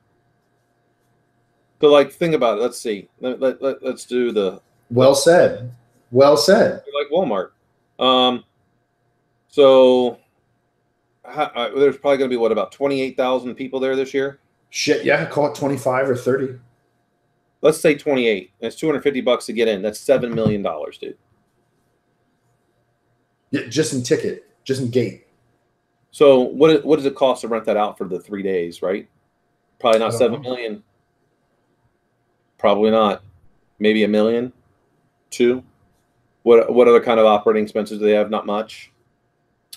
So, like, think about it. Let's see. Let's do the. Well said. Well said. Like Walmart. So there's probably going to be, what, about 28,000 people there this year? Shit, yeah. Call it 25 or 30. Let's say 28. It's $250 to get in. That's $7 million, dude. Yeah, just in ticket, just in gate. So what does it cost to rent that out for the 3 days, right? Probably not 7 million. Probably not. Maybe $1 million, $2 million. What other kind of operating expenses do they have? Not much.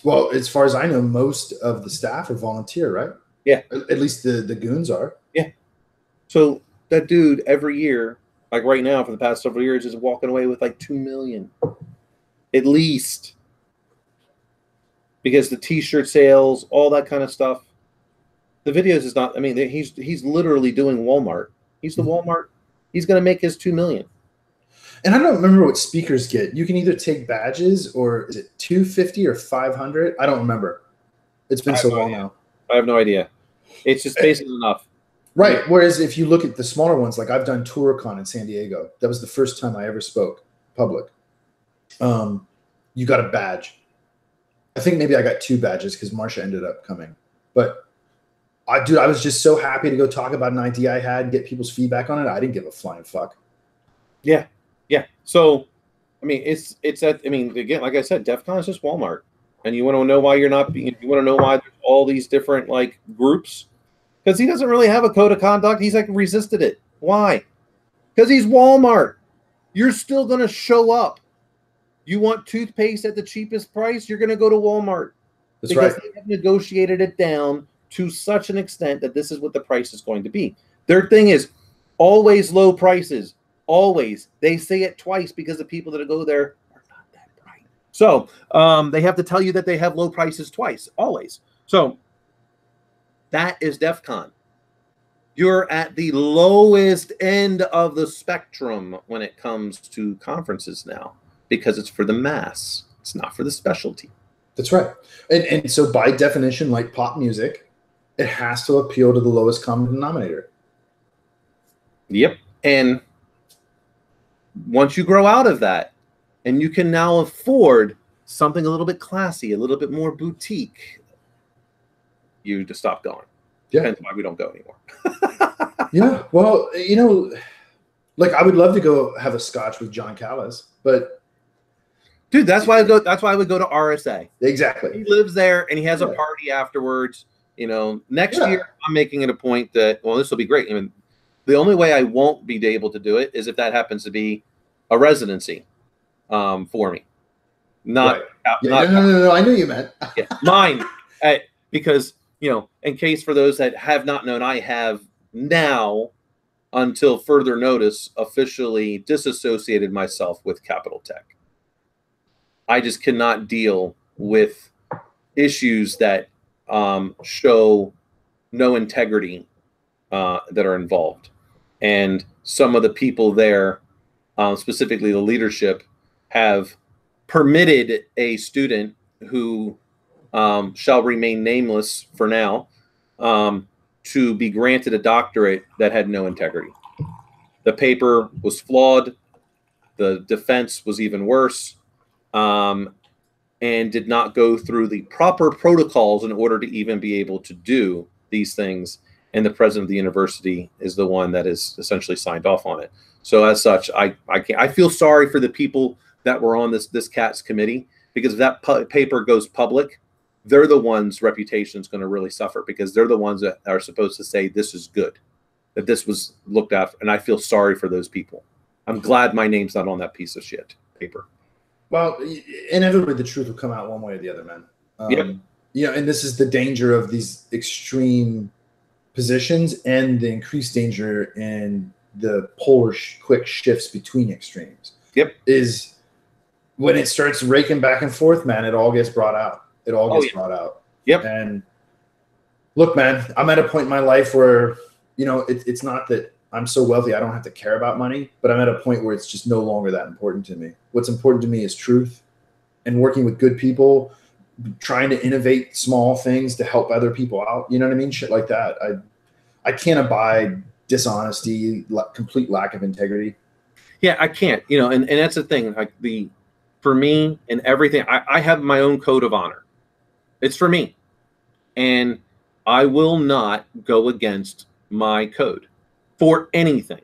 Well, as far as I know, most of the staff are volunteer, right? Yeah. At least the goons are. Yeah. So that dude every year, like right now for the past several years, is walking away with like $2 million. At least. Because the t-shirt sales, all that kind of stuff. The videos is not, I mean, he's literally doing Walmart. He's the Walmart. He's going to make his $2 million. And I don't remember what speakers get. You can either take badges, or is it $250 or $500? I don't remember. It's been so long now. I have no idea. It's just basic enough. Right. Whereas if you look at the smaller ones, like I've done TourCon in San Diego. That was the first time I ever spoke public. You got a badge. I think maybe I got 2 badges because Marsha ended up coming. But I was just so happy to go talk about an idea I had, get people's feedback on it. I didn't give a flying fuck. Yeah. Yeah. So, I mean, again, like I said, DEF CON is just Walmart. And you want to know why you want to know why there's all these different like groups? Because he doesn't really have a code of conduct. He's like resisted it. Why? Because he's Walmart. You're still going to show up. You want toothpaste at the cheapest price? You're going to go to Walmart. That's right. Because they have negotiated it down to such an extent that this is what the price is going to be. Their thing is always low prices. Always. They say it twice because the people that go there are not that bright. So they have to tell you that they have low prices twice. Always. So that is DEF CON. You're at the lowest end of the spectrum when it comes to conferences now, because it's for the mass. It's not for the specialty. That's right. And so by definition, like pop music, it has to appeal to the lowest common denominator. Yep. And once you grow out of that, and you can now afford something a little bit classy, a little bit more boutique, you just stop going. Yeah. Depends why we don't go anymore. Yeah. Well, like I would love to go have a scotch with John Callis, but dude, that's why I go. That's why I would go to RSA. Exactly. He lives there, and he has a party afterwards. Next year I'm making it a point that this will be great. I mean, the only way I won't be able to do it is if that happens to be a residency for me. Not, right. No. I knew you meant mine, because in case for those that have not known, I have now, until further notice, officially disassociated myself with Capital Tech. I just cannot deal with issues that show no integrity that are involved. And some of the people there, specifically the leadership, have permitted a student who shall remain nameless for now to be granted a doctorate that had no integrity. The paper was flawed. The defense was even worse. And did not go through the proper protocols in order to even be able to do these things. And the president of the university is the one that is essentially signed off on it. So as such, I feel sorry for the people that were on this CATS committee, because if that paper goes public, they're the ones' reputation is going to really suffer, because they're the ones that are supposed to say this is good, that this was looked at. And I feel sorry for those people. I'm glad my name's not on that piece of shit paper. Well, inevitably the truth will come out one way or the other, man. Yep. and this is the danger of these extreme positions and the increased danger in the polar quick shifts between extremes. Yep. Is when it starts raking back and forth, man, it all gets brought out. It all gets brought out. Yep. And look, man, I'm at a point in my life where, it's not that I'm so wealthy I don't have to care about money, but I'm at a point where it's just no longer that important to me. What's important to me is truth and working with good people, trying to innovate small things to help other people out. You know what I mean? Shit like that. I can't abide dishonesty, complete lack of integrity. Yeah, I can't, and that's the thing. Like for me and everything, I have my own code of honor. It's for me. And I will not go against my code for anything.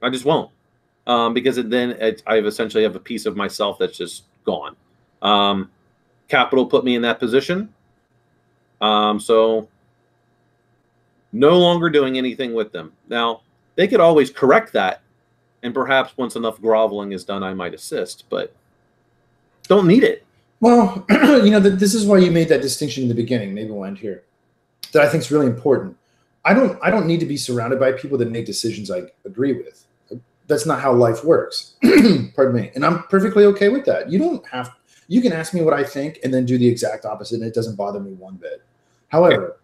I just won't. Because I essentially have a piece of myself that's just gone. Capital put me in that position. So no longer doing anything with them. Now, they could always correct that. And perhaps once enough groveling is done, I might assist, but don't need it. Well, this is why you made that distinction in the beginning. Maybe we'll end here. That I think is really important. I don't need to be surrounded by people that make decisions I agree with. That's not how life works. Pardon me. And I'm perfectly okay with that. You can ask me what I think and then do the exact opposite, and it doesn't bother me one bit. However,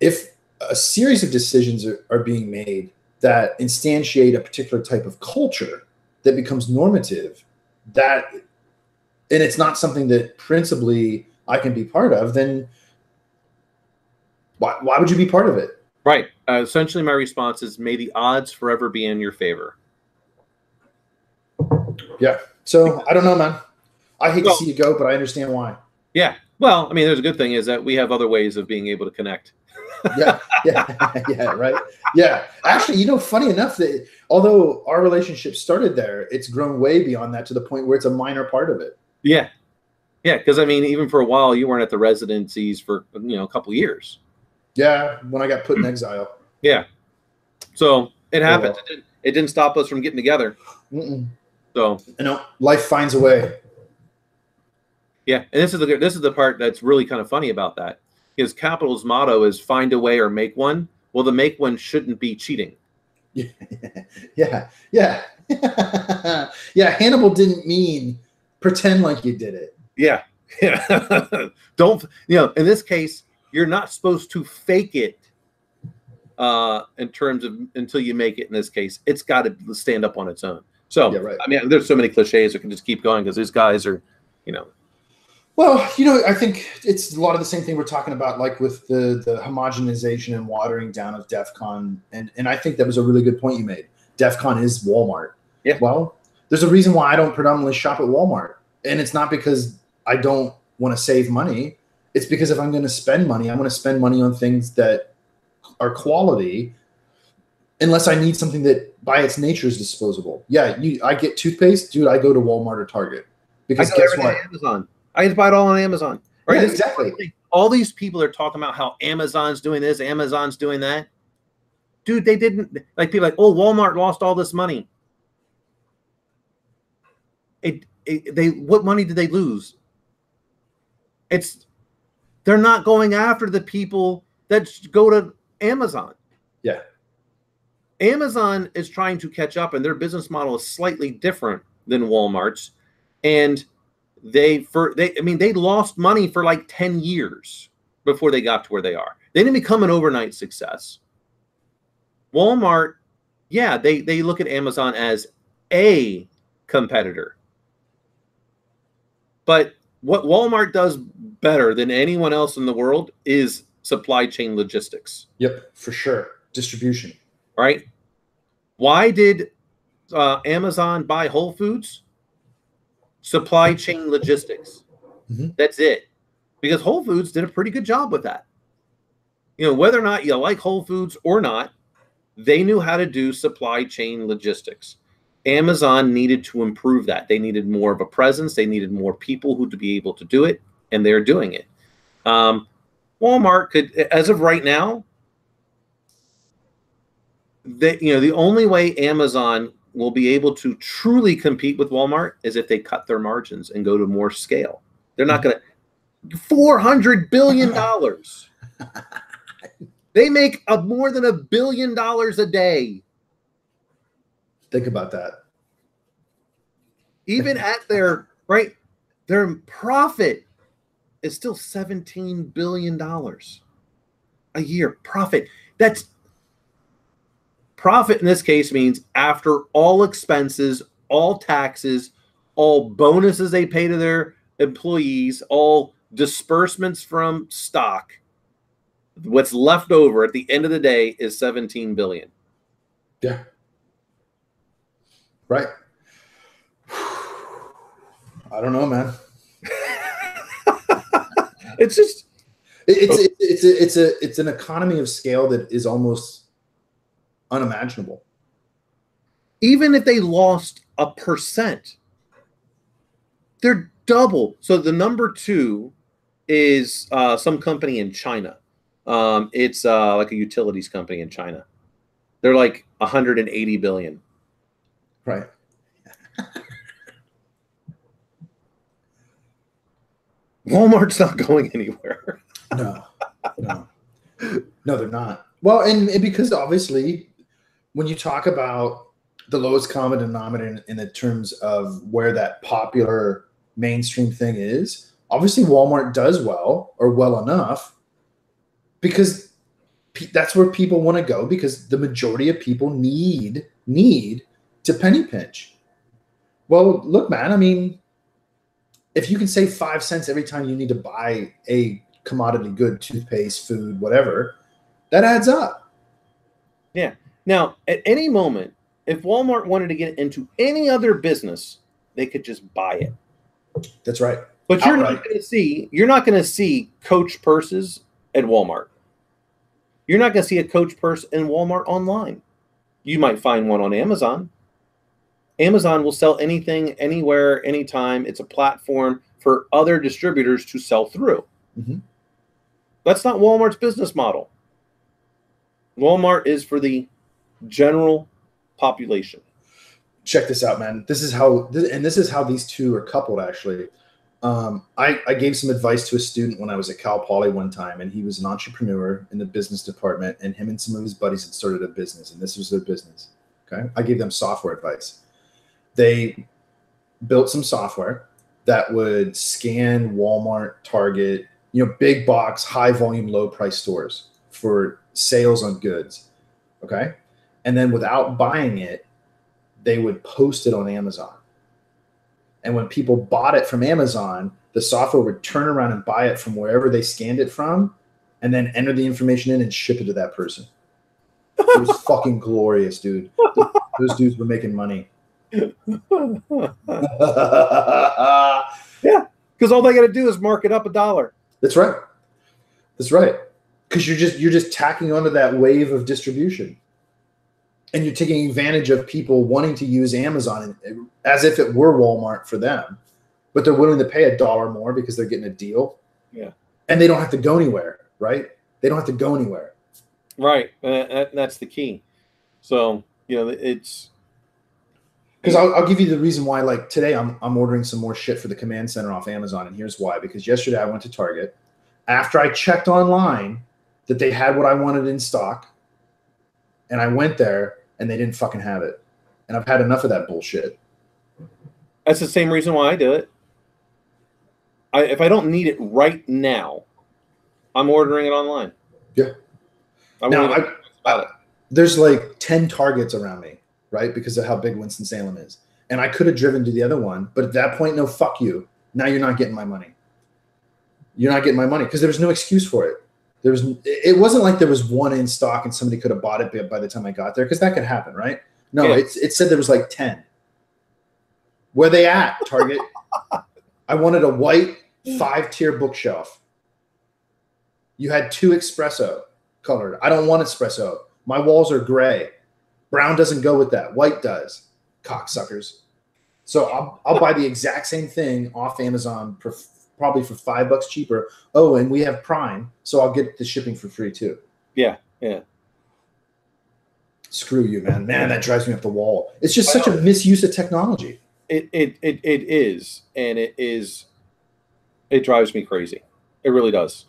if a series of decisions are being made that instantiate a particular type of culture that becomes normative, and it's not something that principally I can be part of, then why would you be part of it? Right. Essentially, my response is, may the odds forever be in your favor. Yeah. So I don't know, man. I hate to see you go, but I understand why. Yeah. Well, I mean, there's a good thing is that we have other ways of being able to connect. Yeah. Right. Yeah. Actually, funny enough that although our relationship started there, it's grown way beyond that to the point where it's a minor part of it. Yeah. Yeah. Because I mean, even for a while, you weren't at the residencies for, a couple of years. Yeah. When I got put in exile. Yeah. So it happened. Well. It didn't stop us from getting together. Mm-mm. So life finds a way. Yeah, and this is the part that's really kind of funny about that. Because Capital's motto is find a way or make one. Well, the make one shouldn't be cheating. Yeah. Hannibal didn't mean pretend like you did it. Yeah. Don't in this case, you're not supposed to fake it. In terms of until you make it. In this case, it's got to stand up on its own. So, yeah, right. I mean, there's so many cliches that can just keep going because these guys are, Well, I think it's a lot of the same thing we're talking about, like with the homogenization and watering down of DEF CON. And I think that was a really good point you made. DEF CON is Walmart. Yeah. Well, there's a reason why I don't predominantly shop at Walmart. And it's not because I don't want to save money. It's because if I'm going to spend money, I'm going to spend money on things that are quality, unless I need something that by its nature is disposable. Yeah, I get toothpaste, dude. I go to Walmart or Target because guess what? Amazon. I just buy it all on Amazon. Right? Yeah, exactly. All these people are talking about how Amazon's doing this, Amazon's doing that. Dude, they didn't people like, oh, Walmart lost all this money. What money did they lose? They're not going after the people that go to Amazon. Yeah. Amazon is trying to catch up, and their business model is slightly different than Walmart's. And they lost money for like 10 years before they got to where they are. They didn't become an overnight success. Walmart, yeah, they look at Amazon as a competitor. But what Walmart does better than anyone else in the world is supply chain logistics. Yep, for sure. Distribution. Right? Why did Amazon buy Whole Foods? Supply chain logistics. Mm-hmm. That's it. Because Whole Foods did a pretty good job with that. Whether or not you like Whole Foods or not, they knew how to do supply chain logistics. Amazon needed to improve that. They needed more of a presence. They needed more people who to be able to do it, and they're doing it. Walmart could, as of right now, the only way Amazon will be able to truly compete with Walmart is if they cut their margins and go to more scale. They're not going to. $400 billion. They make more than $1 billion a day. Think about that. Even at their profit is still $17 billion a year. Profit. That's profit in this case means after all expenses, all taxes, all bonuses they pay to their employees, all disbursements from stock. What's left over at the end of the day is $17 billion. Yeah. Right. I don't know, man. It's just it's an economy of scale that is almost unimaginable. Even if they lost 1%, they're double. So the number 2 is some company in China. It's like a utilities company in China. They're like 180 billion. Right. Walmart's not going anywhere. No, they're not. Well, and because obviously when you talk about the lowest common denominator in the terms of where that popular mainstream thing is, obviously Walmart does well or well enough because that's where people want to go because the majority of people need to penny pinch. Well, look, man, I mean, if you can save 5 cents every time you need to buy a commodity good, toothpaste, food, whatever, that adds up. Yeah. Now, at any moment, if Walmart wanted to get into any other business, they could just buy it. That's right. But you're not going to see Coach purses at Walmart. You're not going to see a Coach purse in Walmart online. You might find one on Amazon. Amazon will sell anything, anywhere, anytime. It's a platform for other distributors to sell through. Mm-hmm. That's not Walmart's business model. Walmart is for the general population. Check this out, man. This is how these two are coupled, actually. I gave some advice to a student when I was at Cal Poly one time, and he was an entrepreneur in the business department, and him and some of his buddies had started a business, and this was their business. Okay. I gave them software advice. They built some software that would scan Walmart, Target, big box, high volume, low price stores for sales on goods. Okay. And then without buying it, they would post it on Amazon. And when people bought it from Amazon, the software would turn around and buy it from wherever they scanned it from and then enter the information in and ship it to that person. It was fucking glorious, dude. Those dudes were making money. Yeah, because all they got to do is mark it up $1. That's right. That's right. Because you're just tacking onto that wave of distribution, and you're taking advantage of people wanting to use Amazon as if it were Walmart for them, but they're willing to pay $1 more because they're getting a deal. Yeah, and they don't have to go anywhere, right? They don't have to go anywhere. Right. That's the key. So it's. Because I'll give you the reason why. Like today, I'm ordering some more shit for the command center off Amazon, and here's why. Because yesterday I went to Target. After I checked online that they had what I wanted in stock, and I went there and they didn't fucking have it. And I've had enough of that bullshit. That's the same reason why I do it. If I don't need it right now, I'm ordering it online. Yeah. There's like 10 Targets around me. Right? Because of how big Winston-Salem is. And I could have driven to the other one, but at that point, no, fuck you. Now you're not getting my money. You're not getting my money because there was no excuse for it. It wasn't like there was one in stock and somebody could have bought it by the time I got there because that could happen, right? No, yeah. It said there was like 10. Where they at, Target? I wanted a white 5-tier bookshelf. You had 2 espresso colored. I don't want espresso. My walls are gray. Brown doesn't go with that. White does. Cocksuckers. So I'll buy the exact same thing off Amazon probably for $5 cheaper. Oh, and we have Prime, so I'll get the shipping for free too. Yeah, yeah. Screw you, man. Man, that drives me up the wall. It's just such a misuse of technology. It is, and it drives me crazy. It really does.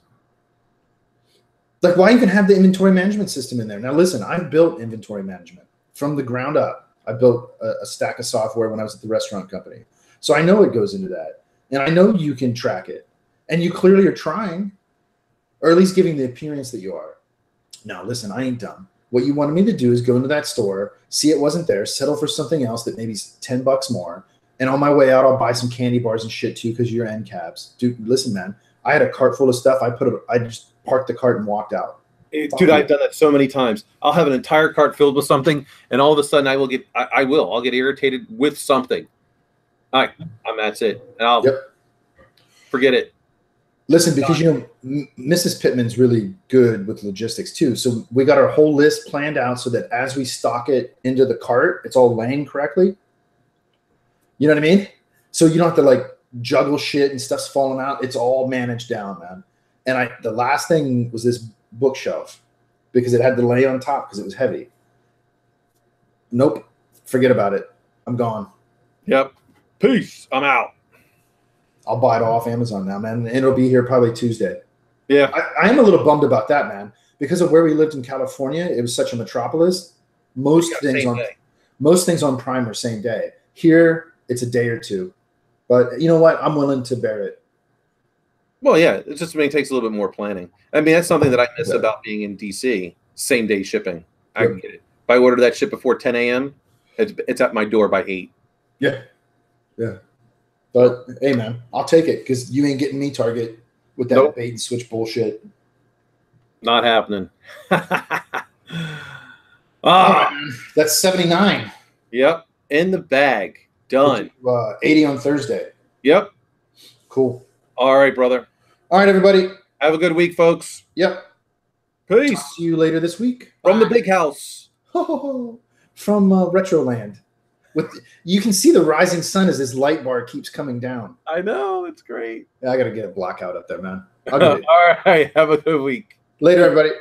Like, why even have the inventory management system in there? Now, listen, I've built inventory management from the ground up. I built a stack of software when I was at the restaurant company. So I know it goes into that. And I know you can track it. And you clearly are trying, or at least giving the appearance that you are. Now, listen, I ain't dumb. What you wanted me to do is go into that store, see it wasn't there, settle for something else that maybe is $10 more. And on my way out, I'll buy some candy bars and shit too because you're end caps. Dude, listen, man. I had a cart full of stuff. I just parked the cart and walked out. Dude, I've done that so many times. I'll have an entire cart filled with something, and all of a sudden I'll get irritated with something. All right, that's it. And I'll forget it. Listen, because Mrs. Pittman's really good with logistics too. So we got our whole list planned out so that as we stock it into the cart, it's all laying correctly. You know what I mean? So you don't have to like juggle shit and stuff's falling out. It's all managed down, man. And the last thing was this bookshelf because it had to lay on top because it was heavy. Nope. Forget about it. I'm gone. Yep. Peace. I'm out. I'll buy it off Amazon now, man. And it'll be here probably Tuesday. Yeah. I am a little bummed about that, man. Because of where we lived in California, it was such a metropolis. Most things on Prime are same day. Here, it's a day or two. But you know what? I'm willing to bear it. Well, yeah. It just takes a little bit more planning. I mean, that's something that I miss about being in DC. Same day shipping. I can get it. If I order that shit before 10 a.m., it's at my door by 8. Yeah. Yeah. But hey, man, I'll take it because you ain't getting me Target with that bait and switch bullshit. Not happening. That's 79. Yep, in the bag, done. 80 on Thursday. Yep. Cool. All right, brother. All right, everybody. Have a good week, folks. Yep. Peace. Talk to you later this week. From the big house. From Retroland. You can see the rising sun as this light bar keeps coming down. I know. It's great. Yeah, I got to get a blackout up there, man. All right. Have a good week. Later, everybody.